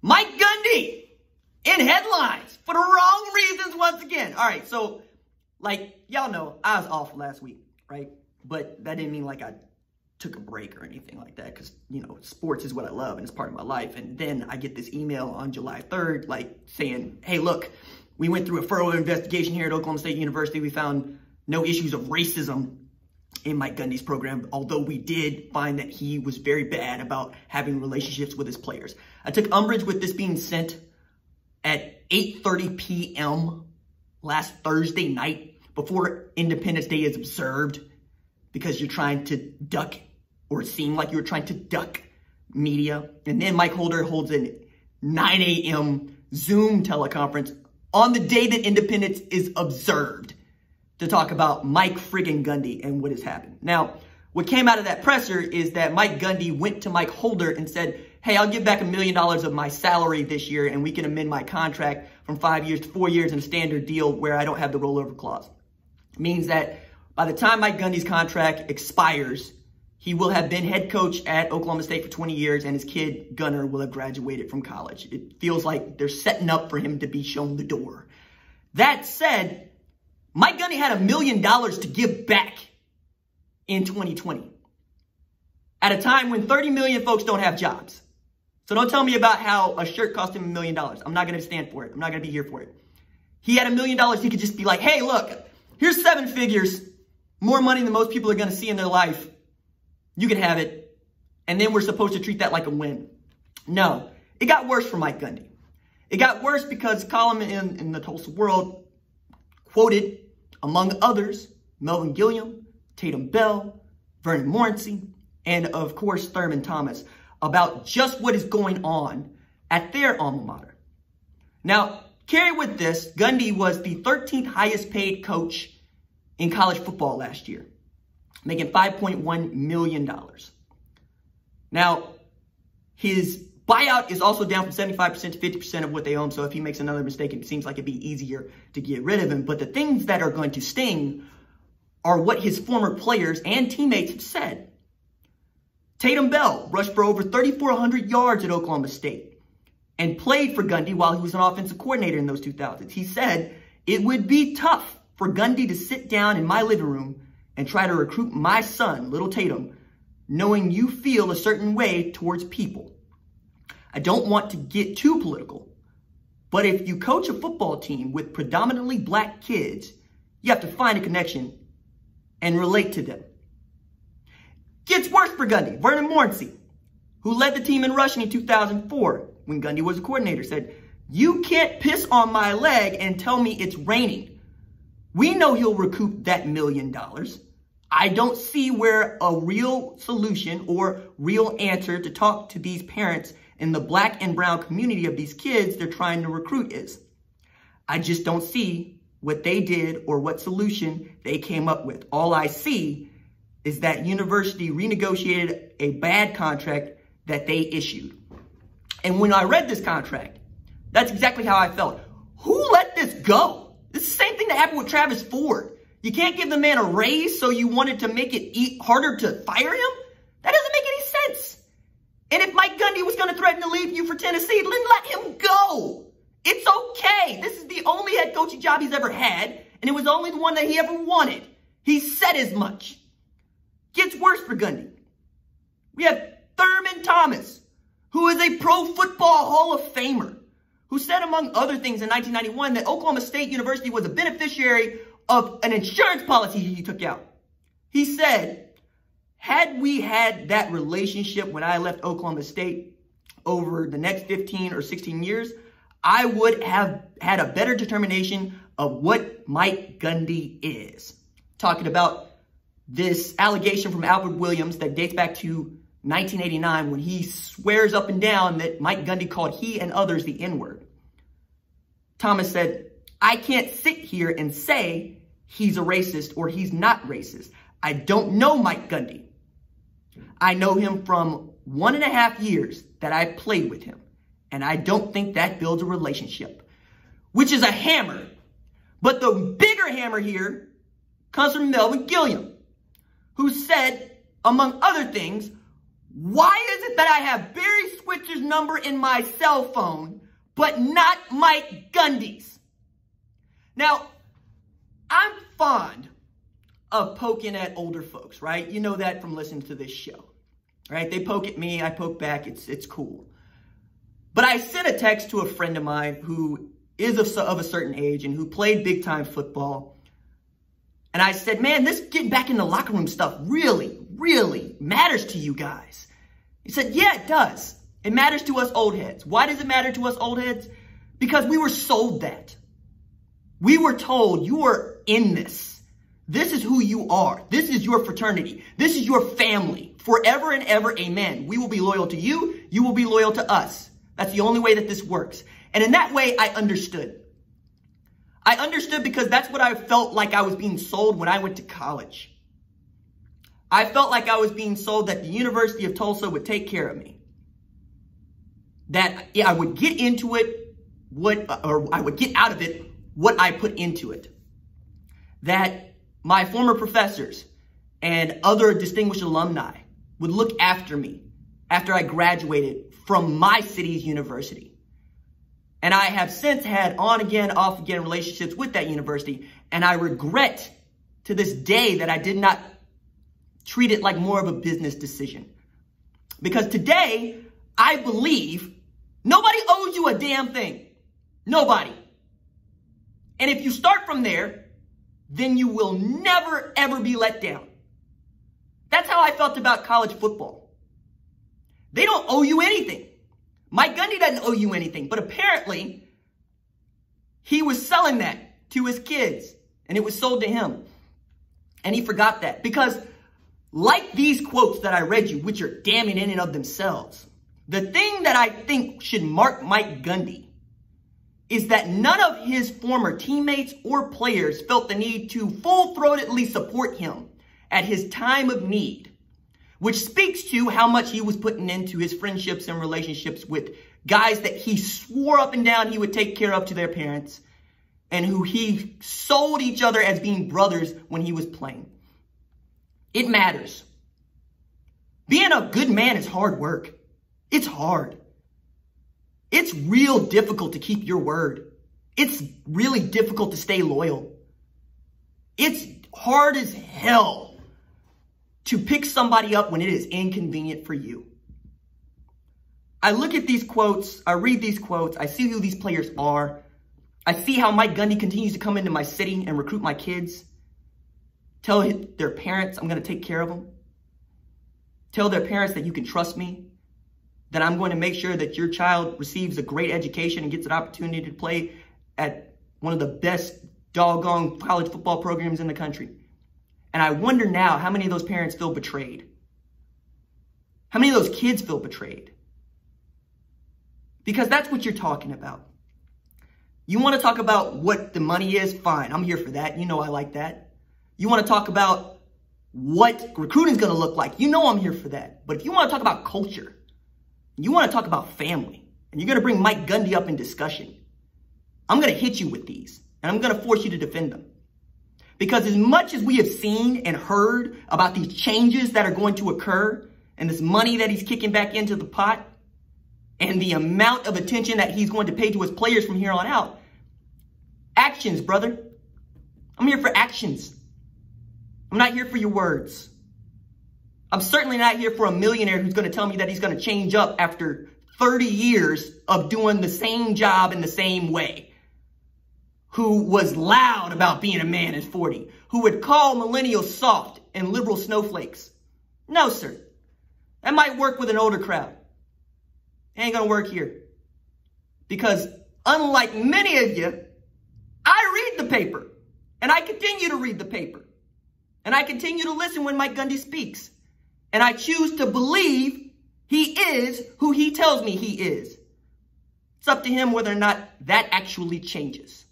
Mike Gundy in headlines for the wrong reasons once again. All right, so like y'all know, I was off last week, right? But that didn't mean like I took a break or anything like that, because, you know, sports is what I love and it's part of my life. And then I get this email on July 3rd, like saying, hey, look, we went through a thorough investigation here at Oklahoma State University. We found no issues of racism in Mike Gundy's program, although we did find that he was very bad about having relationships with his players. I took umbrage with this being sent at 8:30 p.m. last Thursday night before Independence Day is observed, because you're trying to duck, or it seemed like you were trying to duck media. And then Mike Holder holds a 9 a.m. Zoom teleconference on the day that Independence is observed to talk about Mike friggin' Gundy and what has happened. Now, what came out of that presser is that Mike Gundy went to Mike Holder and said, hey, I'll give back $1 million of my salary this year and we can amend my contract from 5 years to 4 years in a standard deal where I don't have the rollover clause. It means that by the time Mike Gundy's contract expires, he will have been head coach at Oklahoma State for 20 years and his kid, Gunner, will have graduated from college. It feels like they're setting up for him to be shown the door. That said, Mike Gundy had $1 million to give back in 2020 at a time when 30 million folks don't have jobs. So don't tell me about how a shirt cost him $1 million. I'm not going to stand for it. I'm not going to be here for it. He had $1 million. He could just be like, hey, look, here's 7 figures, more money than most people are going to see in their life. You can have it. And then we're supposed to treat that like a win. No, it got worse for Mike Gundy. It got worse because a column in the Tulsa World quoted, among others, Melvin, Gilliam, Tatum Bell, Vernand Morency, and of course, Thurman Thomas, about just what is going on at their alma mater. Now, carry with this, Gundy was the 13th highest paid coach in college football last year, making $5.1 million. Now, his buyout is also down from 75% to 50% of what they own. So if he makes another mistake, it seems like it'd be easier to get rid of him. But the things that are going to sting are what his former players and teammates have said. Tatum Bell rushed for over 3,400 yards at Oklahoma State and played for Gundy while he was an offensive coordinator in those 2000s. He said, it would be tough for Gundy to sit down in my living room and try to recruit my son, little Tatum, knowing you feel a certain way towards people. I don't want to get too political, but if you coach a football team with predominantly black kids, you have to find a connection and relate to them. Gets worse for Gundy. Vernand Morency, who led the team in rushing in 2004 when Gundy was a coordinator, said, you can't piss on my leg and tell me it's raining. We know he'll recoup that $1 million. I don't see where a real solution or real answer to talk to these parents in the black and brown community of these kids they're trying to recruit is. I just don't see what they did or what solution they came up with. All I see is that university renegotiated a bad contract that they issued. And when I read this contract, that's exactly how I felt. Who let this go? It's the same thing that happened with Travis Ford. You can't give the man a raise, so you wanted to make it harder to fire him? That doesn't make any sense. And if Mike Gundy was going to threaten to leave you for Tennessee, then let him go. It's okay. This is the only head coaching job he's ever had, and it was only the one that he ever wanted. He said as much. Gets worse for Gundy. We have Thurman Thomas, who is a Pro Football Hall of Famer, who said, among other things, in 1991 that Oklahoma State University was a beneficiary of an insurance policy he took out. He said, had we had that relationship when I left Oklahoma State over the next 15 or 16 years, I would have had a better determination of what Mike Gundy is. Talking about this allegation from Alfred Williams that dates back to 1989 when he swears up and down that Mike Gundy called he and others the N-word. Thomas said, I can't sit here and say he's a racist or he's not racist. I don't know Mike Gundy. I know him from 1.5 years that I played with him, and I don't think that builds a relationship, which is a hammer. But the bigger hammer here comes from Melvin Gilliam, who said, among other things, why is it that I have Barry Switzer's number in my cell phone, but not Mike Gundy's? Now, I'm fond of poking at older folks, right? You know that from listening to this show, right? They poke at me, I poke back, it's cool. But I sent a text to a friend of mine who is of a certain age and who played big time football. And I said, man, this getting back in the locker room stuff really, really matters to you guys. He said, yeah, it does. It matters to us old heads. Why does it matter to us old heads? Because we were sold that. We were told you are in this. This is who you are. This is your fraternity. This is your family. Forever and ever, amen. We will be loyal to you. You will be loyal to us. That's the only way that this works. And in that way, I understood. I understood because that's what I felt like I was being sold when I went to college. I felt like I was being sold that the University of Tulsa would take care of me. That I would get into it, or I would get out of it what I put into it. That my former professors and other distinguished alumni would look after me after I graduated from my city's university. And I have since had on again, off again relationships with that university. And I regret to this day that I did not treat it like more of a business decision. Because today, I believe nobody owes you a damn thing. Nobody. And if you start from there, then you will never, ever be let down. That's how I felt about college football. They don't owe you anything. Mike Gundy doesn't owe you anything, but apparently he was selling that to his kids and it was sold to him. And he forgot that because like these quotes that I read you, which are damning in and of themselves, the thing that I think should mark Mike Gundy is that none of his former teammates or players felt the need to full-throatedly support him at his time of need, which speaks to how much he was putting into his friendships and relationships with guys that he swore up and down he would take care of to their parents and who he sold each other as being brothers when he was playing. It matters. Being a good man is hard work. It's hard. It's real difficult to keep your word. It's really difficult to stay loyal. It's hard as hell to pick somebody up when it is inconvenient for you. I look at these quotes, I read these quotes, I see who these players are. I see how Mike Gundy continues to come into my city and recruit my kids. Tell their parents I'm going to take care of them. Tell their parents that you can trust me. That I'm going to make sure that your child receives a great education and gets an opportunity to play at one of the best doggone college football programs in the country. And I wonder now how many of those parents feel betrayed. How many of those kids feel betrayed? Because that's what you're talking about. You want to talk about what the money is? Fine, I'm here for that. You know I like that. You want to talk about what recruiting is going to look like? You know I'm here for that. But if you want to talk about culture, you want to talk about family, and you're going to bring Mike Gundy up in discussion, I'm going to hit you with these, and I'm going to force you to defend them. Because as much as we have seen and heard about these changes that are going to occur, and this money that he's kicking back into the pot, and the amount of attention that he's going to pay to his players from here on out, actions, brother. I'm here for actions. I'm not here for your words. I'm certainly not here for a millionaire who's going to tell me that he's going to change up after 30 years of doing the same job in the same way. Who was loud about being a man at 40. Who would call millennials soft and liberal snowflakes. No, sir. That might work with an older crowd. It ain't going to work here. Because unlike many of you, I read the paper. And I continue to read the paper. And I continue to listen when Mike Gundy speaks. And I choose to believe he is who he tells me he is. It's up to him whether or not that actually changes.